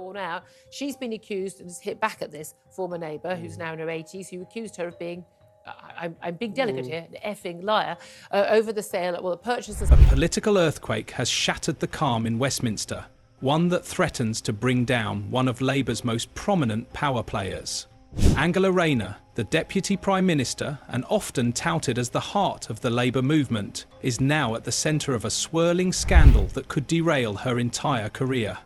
borne out. She's been accused and has hit back at this former neighbour, who's now in her 80s, who accused her of being, I'm being delicate here, an effing liar, over the sale, well, the purchase of... A political earthquake has shattered the calm in Westminster, one that threatens to bring down one of Labour's most prominent power players. Angela Rayner, the Deputy Prime Minister and often touted as the heart of the Labour movement, is now at the centre of a swirling scandal that could derail her entire career.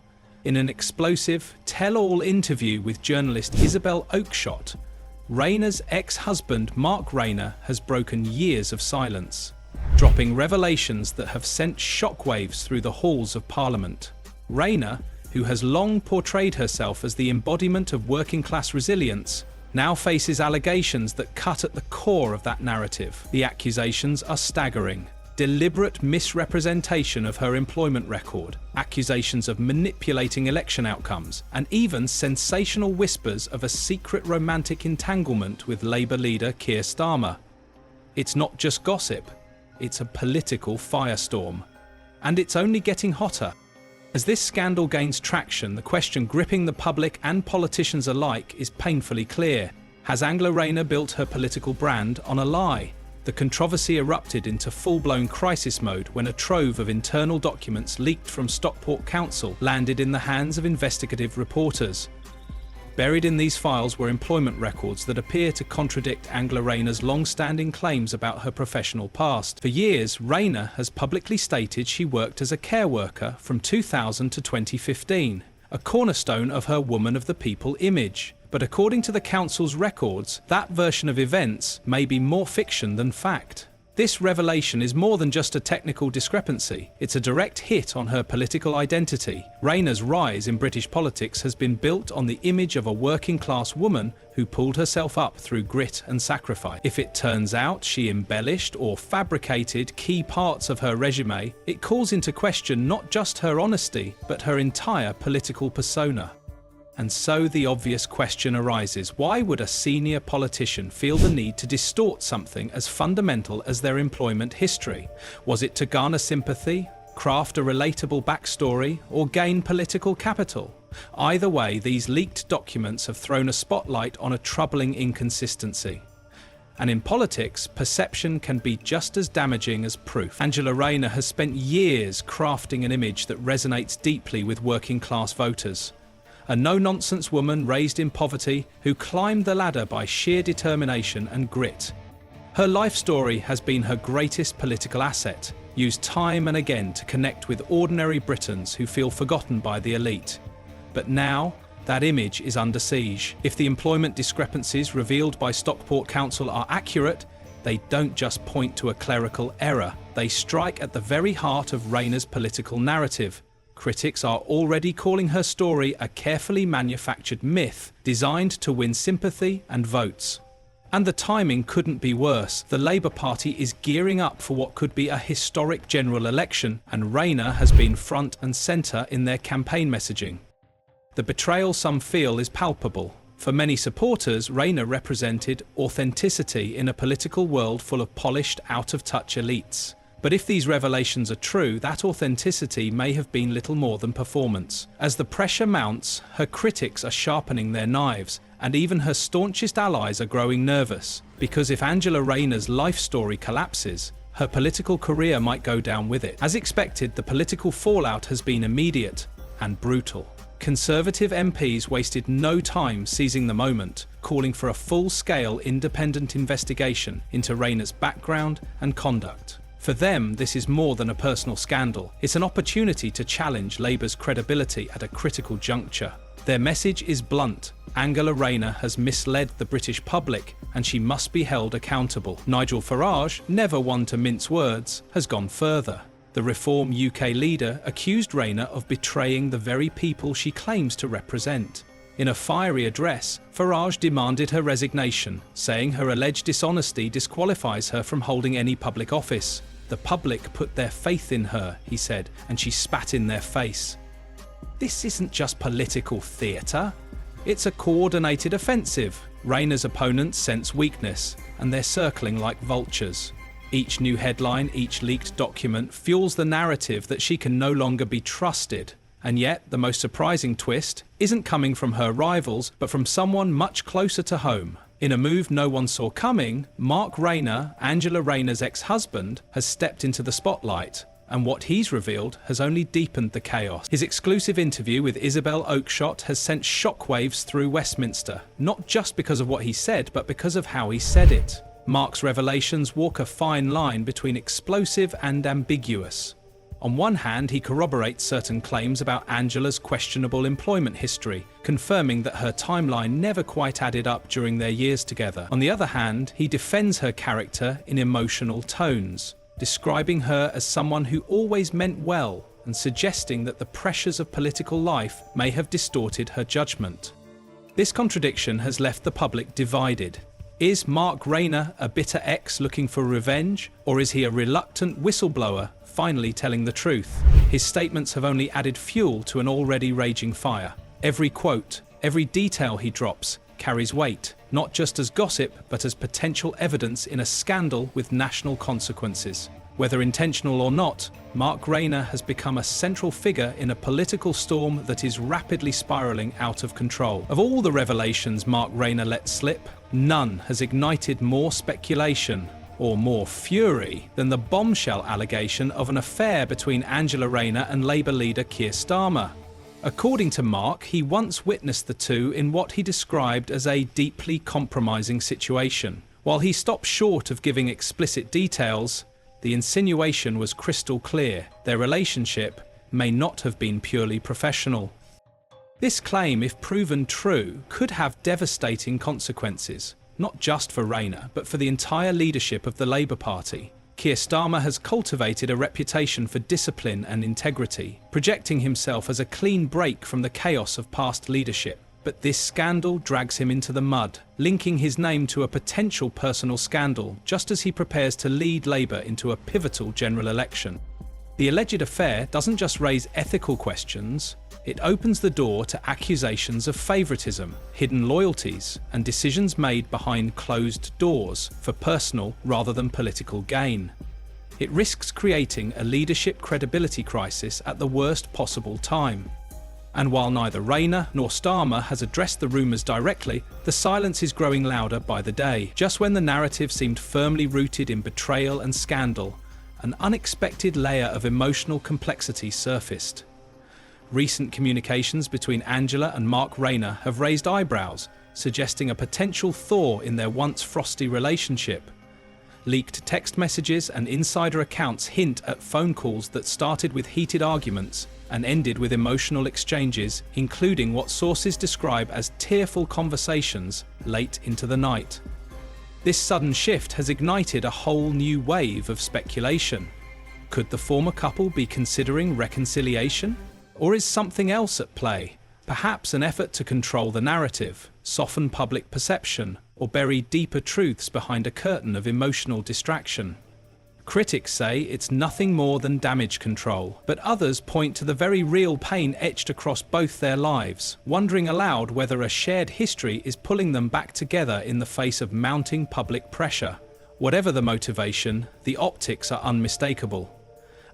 In an explosive, tell-all interview with journalist Isabel Oakeshott, Rayner's ex-husband Mark Rayner has broken years of silence, dropping revelations that have sent shockwaves through the halls of Parliament. Rayner, who has long portrayed herself as the embodiment of working-class resilience, now faces allegations that cut at the core of that narrative. The accusations are staggering. Deliberate misrepresentation of her employment record, accusations of manipulating election outcomes, and even sensational whispers of a secret romantic entanglement with Labour leader Keir Starmer. It's not just gossip, it's a political firestorm. And it's only getting hotter. As this scandal gains traction, the question gripping the public and politicians alike is painfully clear. Has Angela Rayner built her political brand on a lie? The controversy erupted into full-blown crisis mode when a trove of internal documents leaked from Stockport Council landed in the hands of investigative reporters. Buried in these files were employment records that appear to contradict Angela Rayner's long-standing claims about her professional past. For years, Rayner has publicly stated she worked as a care worker from 2000 to 2015, a cornerstone of her woman of the people image. But according to the council's records, that version of events may be more fiction than fact. This revelation is more than just a technical discrepancy, it's a direct hit on her political identity. Rayner's rise in British politics has been built on the image of a working-class woman who pulled herself up through grit and sacrifice. If it turns out she embellished or fabricated key parts of her resume, it calls into question not just her honesty, but her entire political persona. And so the obvious question arises, why would a senior politician feel the need to distort something as fundamental as their employment history? Was it to garner sympathy, craft a relatable backstory, or gain political capital? Either way, these leaked documents have thrown a spotlight on a troubling inconsistency. And in politics, perception can be just as damaging as proof. Angela Rayner has spent years crafting an image that resonates deeply with working-class voters. A no-nonsense woman raised in poverty who climbed the ladder by sheer determination and grit. Her life story has been her greatest political asset, used time and again to connect with ordinary Britons who feel forgotten by the elite. But now, that image is under siege. If the employment discrepancies revealed by Stockport Council are accurate, they don't just point to a clerical error, they strike at the very heart of Rayner's political narrative. Critics are already calling her story a carefully manufactured myth designed to win sympathy and votes. And the timing couldn't be worse. The Labour Party is gearing up for what could be a historic general election, and Rayner has been front and centre in their campaign messaging. The betrayal some feel is palpable. For many supporters, Rayner represented authenticity in a political world full of polished, out-of-touch elites. But if these revelations are true, that authenticity may have been little more than performance. As the pressure mounts, her critics are sharpening their knives, and even her staunchest allies are growing nervous. Because if Angela Rayner's life story collapses, her political career might go down with it. As expected, the political fallout has been immediate and brutal. Conservative MPs wasted no time seizing the moment, calling for a full-scale independent investigation into Rayner's background and conduct. For them, this is more than a personal scandal. It's an opportunity to challenge Labour's credibility at a critical juncture. Their message is blunt. Angela Rayner has misled the British public, and she must be held accountable. Nigel Farage, never one to mince words, has gone further. The Reform UK leader accused Rayner of betraying the very people she claims to represent. In a fiery address, Farage demanded her resignation, saying her alleged dishonesty disqualifies her from holding any public office. The public put their faith in her, he said, and she spat in their face. This isn't just political theatre. It's a coordinated offensive. Rayner's opponents sense weakness, and they're circling like vultures. Each new headline, each leaked document fuels the narrative that she can no longer be trusted. And yet, the most surprising twist isn't coming from her rivals, but from someone much closer to home. In a move no one saw coming, Mark Rayner, Angela Rayner's ex-husband, has stepped into the spotlight, and what he's revealed has only deepened the chaos. His exclusive interview with Isabel Oakeshott has sent shockwaves through Westminster, not just because of what he said, but because of how he said it. Mark's revelations walk a fine line between explosive and ambiguous. On one hand, he corroborates certain claims about Angela's questionable employment history, confirming that her timeline never quite added up during their years together. On the other hand, he defends her character in emotional tones, describing her as someone who always meant well and suggesting that the pressures of political life may have distorted her judgment. This contradiction has left the public divided. Is Mark Rayner a bitter ex looking for revenge, or is he a reluctant whistleblower finally telling the truth? His statements have only added fuel to an already raging fire. Every quote, every detail he drops carries weight, not just as gossip, but as potential evidence in a scandal with national consequences. Whether intentional or not, Mark Rayner has become a central figure in a political storm that is rapidly spiraling out of control. Of all the revelations Mark Rayner let slip, none has ignited more speculation or more fury than the bombshell allegation of an affair between Angela Rayner and Labour leader Keir Starmer. According to Mark, he once witnessed the two in what he described as a deeply compromising situation. While he stopped short of giving explicit details, the insinuation was crystal clear. Their relationship may not have been purely professional. This claim, if proven true, could have devastating consequences, not just for Rayner, but for the entire leadership of the Labour Party. Keir Starmer has cultivated a reputation for discipline and integrity, projecting himself as a clean break from the chaos of past leadership. But this scandal drags him into the mud, linking his name to a potential personal scandal just as he prepares to lead Labour into a pivotal general election. The alleged affair doesn't just raise ethical questions, it opens the door to accusations of favouritism, hidden loyalties, and decisions made behind closed doors for personal rather than political gain. It risks creating a leadership credibility crisis at the worst possible time. And while neither Rayner nor Starmer has addressed the rumours directly, the silence is growing louder by the day. Just when the narrative seemed firmly rooted in betrayal and scandal, an unexpected layer of emotional complexity surfaced. Recent communications between Angela and Mark Rayner have raised eyebrows, suggesting a potential thaw in their once frosty relationship. Leaked text messages and insider accounts hint at phone calls that started with heated arguments and ended with emotional exchanges, including what sources describe as tearful conversations late into the night. This sudden shift has ignited a whole new wave of speculation. Could the former couple be considering reconciliation? Or is something else at play? Perhaps an effort to control the narrative, soften public perception, or bury deeper truths behind a curtain of emotional distraction. Critics say it's nothing more than damage control, but others point to the very real pain etched across both their lives, wondering aloud whether a shared history is pulling them back together in the face of mounting public pressure. Whatever the motivation, the optics are unmistakable.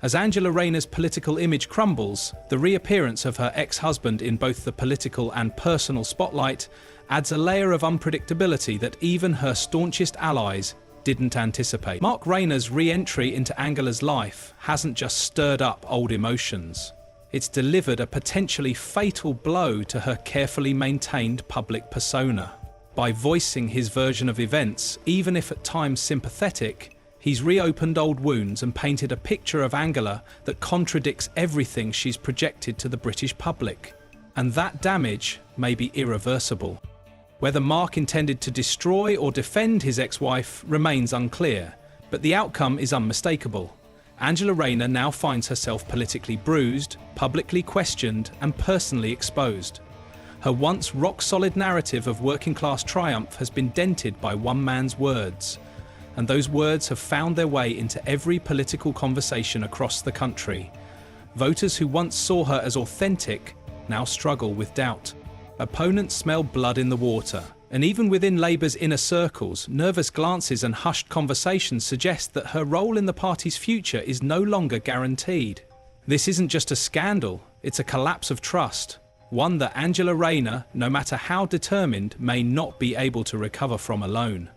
As Angela Rayner's political image crumbles, the reappearance of her ex-husband in both the political and personal spotlight adds a layer of unpredictability that even her staunchest allies didn't anticipate. Mark Rayner's re-entry into Angela's life hasn't just stirred up old emotions. It's delivered a potentially fatal blow to her carefully maintained public persona. By voicing his version of events, even if at times sympathetic, he's reopened old wounds and painted a picture of Angela that contradicts everything she's projected to the British public. And that damage may be irreversible. Whether Mark intended to destroy or defend his ex-wife remains unclear, but the outcome is unmistakable. Angela Rayner now finds herself politically bruised, publicly questioned, and personally exposed. Her once rock-solid narrative of working-class triumph has been dented by one man's words, and those words have found their way into every political conversation across the country. Voters who once saw her as authentic now struggle with doubt. Opponents smell blood in the water, and even within Labour's inner circles, nervous glances and hushed conversations suggest that her role in the party's future is no longer guaranteed. This isn't just a scandal, It's a collapse of trust, one that Angela Rayner, no matter how determined, may not be able to recover from alone.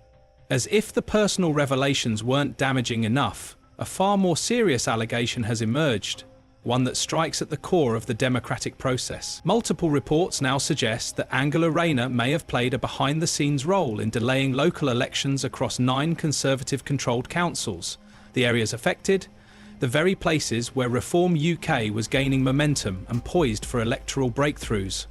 As if the personal revelations weren't damaging enough, a far more serious allegation has emerged, one that strikes at the core of the democratic process. Multiple reports now suggest that Angela Rayner may have played a behind-the-scenes role in delaying local elections across 9 Conservative-controlled councils, the areas affected, the very places where Reform UK was gaining momentum and poised for electoral breakthroughs.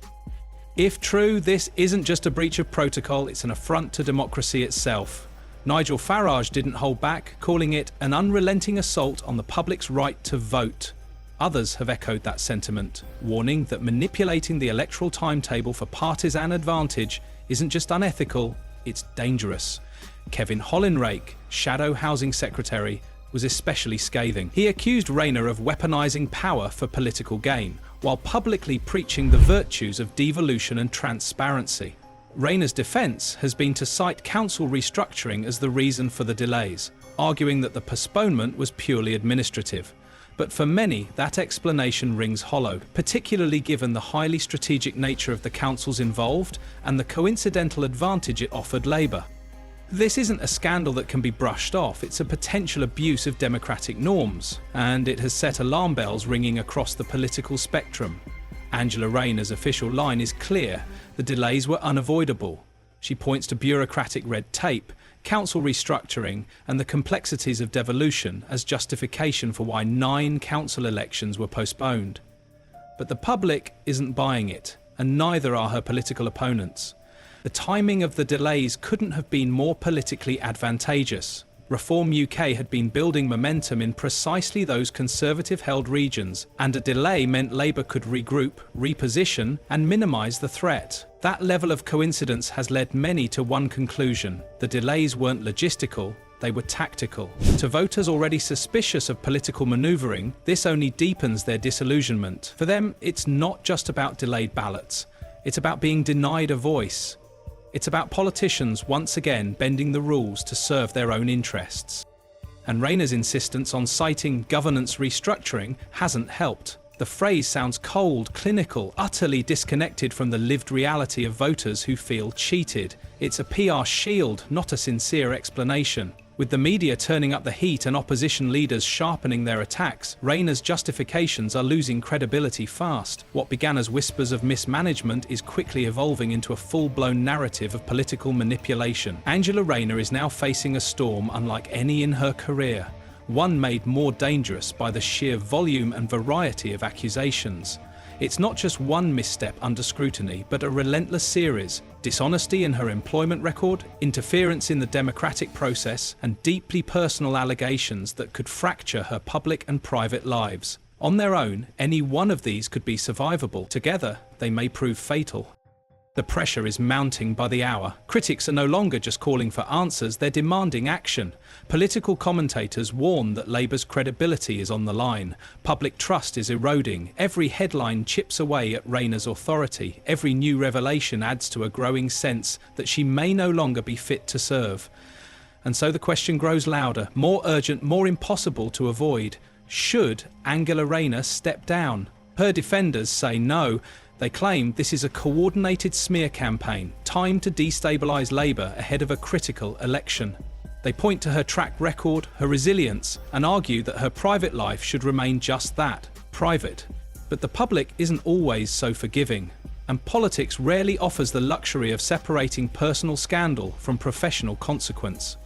If true, this isn't just a breach of protocol, it's an affront to democracy itself. Nigel Farage didn't hold back, calling it an unrelenting assault on the public's right to vote. Others have echoed that sentiment, warning that manipulating the electoral timetable for partisan advantage isn't just unethical, it's dangerous. Kevin Hollinrake, Shadow Housing Secretary, was especially scathing. He accused Rayner of weaponising power for political gain, while publicly preaching the virtues of devolution and transparency. Rayner's defence has been to cite council restructuring as the reason for the delays, arguing that the postponement was purely administrative. But for many, that explanation rings hollow, particularly given the highly strategic nature of the councils involved and the coincidental advantage it offered Labour. This isn't a scandal that can be brushed off, it's a potential abuse of democratic norms, and it has set alarm bells ringing across the political spectrum. Angela Rayner's official line is clear: the delays were unavoidable. She points to bureaucratic red tape, council restructuring, and the complexities of devolution as justification for why 9 council elections were postponed. But the public isn't buying it, and neither are her political opponents. The timing of the delays couldn't have been more politically advantageous. Reform UK had been building momentum in precisely those Conservative-held regions, and a delay meant Labour could regroup, reposition, and minimise the threat. That level of coincidence has led many to one conclusion: the delays weren't logistical, they were tactical. To voters already suspicious of political manoeuvring, this only deepens their disillusionment. For them, it's not just about delayed ballots. It's about being denied a voice. It's about politicians once again bending the rules to serve their own interests. And Rayner's insistence on citing governance restructuring hasn't helped. The phrase sounds cold, clinical, utterly disconnected from the lived reality of voters who feel cheated. It's a PR shield, not a sincere explanation. With the media turning up the heat and opposition leaders sharpening their attacks, Rayner's justifications are losing credibility fast. What began as whispers of mismanagement is quickly evolving into a full-blown narrative of political manipulation. Angela Rayner is now facing a storm unlike any in her career, one made more dangerous by the sheer volume and variety of accusations. It's not just one misstep under scrutiny, but a relentless series: dishonesty in her employment record, interference in the democratic process, and deeply personal allegations that could fracture her public and private lives. On their own, any one of these could be survivable. Together, they may prove fatal. The pressure is mounting by the hour. Critics are no longer just calling for answers, they're demanding action. Political commentators warn that Labour's credibility is on the line. Public trust is eroding. Every headline chips away at Rayner's authority. Every new revelation adds to a growing sense that she may no longer be fit to serve. And so the question grows louder, more urgent, more impossible to avoid. Should Angela Rayner step down? Her defenders say no. They claim this is a coordinated smear campaign, timed to destabilise Labour ahead of a critical election. They point to her track record, her resilience, and argue that her private life should remain just that, private. But the public isn't always so forgiving, and politics rarely offers the luxury of separating personal scandal from professional consequence.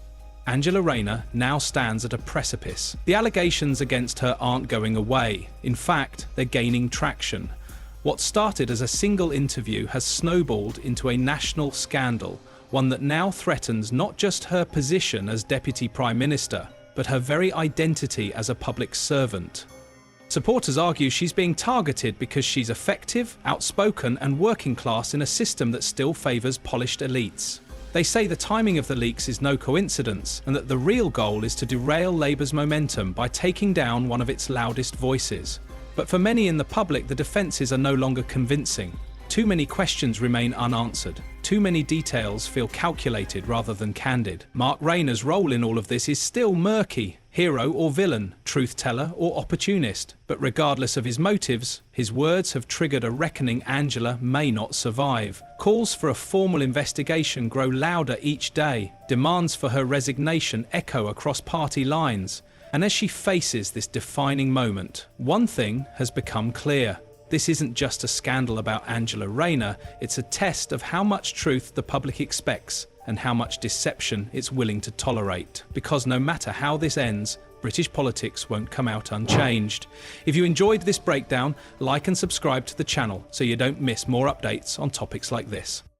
Angela Rayner now stands at a precipice. The allegations against her aren't going away. In fact, they're gaining traction. What started as a single interview has snowballed into a national scandal, one that now threatens not just her position as Deputy Prime Minister, but her very identity as a public servant. Supporters argue she's being targeted because she's effective, outspoken, and working class in a system that still favours polished elites. They say the timing of the leaks is no coincidence, and that the real goal is to derail Labour's momentum by taking down one of its loudest voices. But for many in the public, the defences are no longer convincing. Too many questions remain unanswered. too many details feel calculated rather than candid. Mark Rayner's role in all of this is still murky. Hero or villain, truth-teller or opportunist. But regardless of his motives, his words have triggered a reckoning Angela may not survive. Calls for a formal investigation grow louder each day. Demands for her resignation echo across party lines. And as she faces this defining moment, one thing has become clear. This isn't just a scandal about Angela Rayner, it's a test of how much truth the public expects and how much deception it's willing to tolerate. Because no matter how this ends, British politics won't come out unchanged. If you enjoyed this breakdown, like and subscribe to the channel so you don't miss more updates on topics like this.